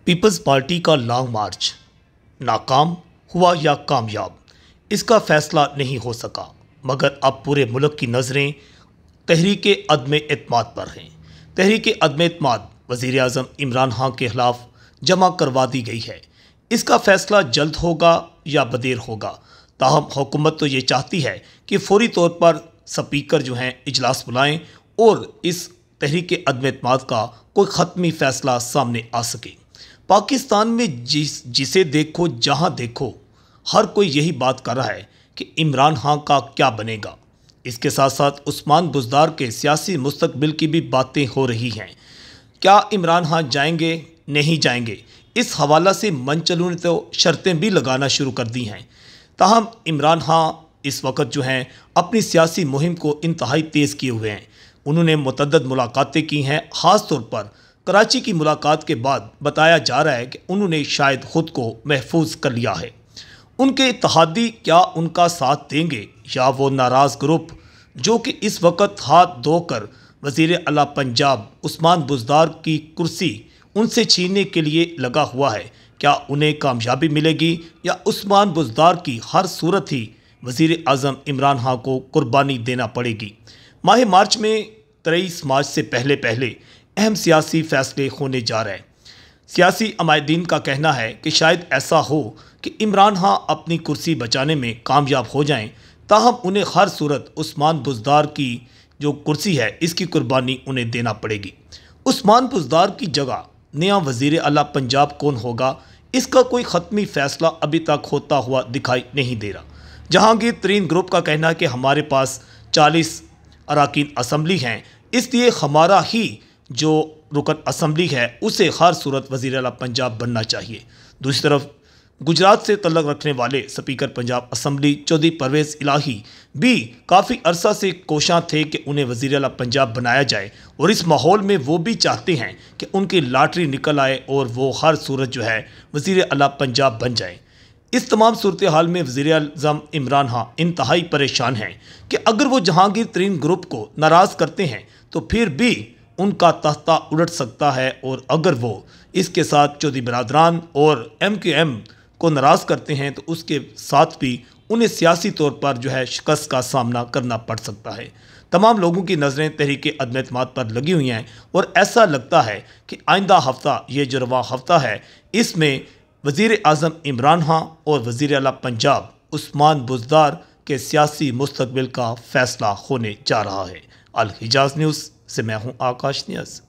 Peoples party کا long march ناکام ہوا یا کامیاب، اس کا فیصلہ نہیں ہو سکا، مگر اب پورے ملک کی نظریں تحریک عدم اعتماد پر ہیں۔ تحریک عدم اعتماد وزیر اعظم عمران خان کے خلاف جمع کروا دی گئی ہے۔ اس کا فیصلہ جلد ہوگا یا بدیر ہوگا، تاہم حکومت تو یہ چاہتی ہے کہ فوری طور پر سپیکر اجلاس بلائیں اور اس تحریک عدم اعتماد کا کوئی حتمی فیصلہ سامنے آ سکے۔ پاکستان میں جسے دیکھو جہاں دیکھو ہر کوئی یہی بات کر رہا ہے کہ عمران خان کا کیا بنے گا۔ اس کے ساتھ ساتھ عثمان بزدار کے سیاسی مستقبل کی بھی باتیں ہو رہی ہیں۔ کیا عمران خان جائیں گے، نہیں جائیں گے؟ اس حوالہ سے منچلوں نے تو شرطیں بھی لگانا شروع کر دی ہیں۔ تاہم عمران خان اس وقت اپنی سیاسی مہم کو انتہائی تیز کیے ہوئے ہیں۔ انہوں نے متعدد ملاقاتیں کی ہیں، خاص طور پر کراچی کی ملاقات کے بعد بتایا جا رہا ہے کہ انہوں نے شاید خود کو محفوظ کر لیا ہے۔ ان کے اتحادی کیا ان کا ساتھ دیں گے یا وہ ناراض گروپ جو کہ اس وقت ہاتھ دھو کر وزیر اعلیٰ پنجاب عثمان بزدار کی کرسی ان سے چھیننے کے لیے لگا ہوا ہے؟ کیا انہیں کامیابی ملے گی یا عثمان بزدار کی ہر صورت ہی وزیر اعظم عمران خان کو قربانی دینا پڑے گی؟ ماہ مارچ میں 23 مارچ سے پہلے اہم سیاسی فیصلے ہونے جا رہے ہیں۔ سیاسی عمائدین کا کہنا ہے کہ شاید ایسا ہو کہ عمران خان اپنی کرسی بچانے میں کامیاب ہو جائیں، تاہم انہیں ہر صورت عثمان بزدار کی جو کرسی ہے اس کی قربانی انہیں دینا پڑے گی۔ عثمان بزدار کی جگہ نیا وزیر اعلیٰ پنجاب کون ہوگا، اس کا کوئی حتمی فیصلہ ابھی تک ہوتا ہوا دکھائی نہیں دے رہا۔ جہانگیر ترین گروپ کا کہنا ہے کہ ہمارے پاس 40 اراکین اسمبلی ہیں، اس لیے ہمارا ہی جو رکن اسمبلی ہے اسے ہر صورت وزیر اعلیٰ پنجاب بننا چاہیے۔ دوسری طرف گجرات سے تعلق رکھنے والے سپیکر پنجاب اسمبلی چودھری پرویز الہی بھی کافی عرصہ سے کوشاں تھے کہ انہیں وزیر اعلیٰ پنجاب بنایا جائے، اور اس ماحول میں وہ بھی چاہتے ہیں کہ ان کی لاٹری نکل آئے اور وہ ہر صورت وزیر اعلیٰ پنجاب بن جائیں۔ اس تمام صورتحال میں وزیر اعظم عمران خان انتہائی پریشان ہیں کہ اگر وہ جہانگیر ترین گروپ کو ناراض کرتے ہیں تو پھر بھی ان کا تختہ الٹ سکتا ہے، اور اگر وہ اس کے ساتھ چودھری برادران اور MQM کو ناراض کرتے ہیں تو اس کے ساتھ بھی انہیں سیاسی طور پر شکست کا سامنا کرنا پڑ سکتا ہے۔ تمام لوگوں کی نظریں تحریک عدم اعتماد پر لگی ہوئی ہیں، اور ایسا لگتا ہے کہ آئندہ ہفتہ یہ جو رواں ہفتہ ہے اس میں وزیر اعظم عمران خان اور وزیر اعلیٰ پنجاب عثمان بزدار کے سیاسی مستقبل کا فیصلہ ہونے جا رہا ہے۔ الحجاز نیوز سے میں ہوں آکاش نیاز۔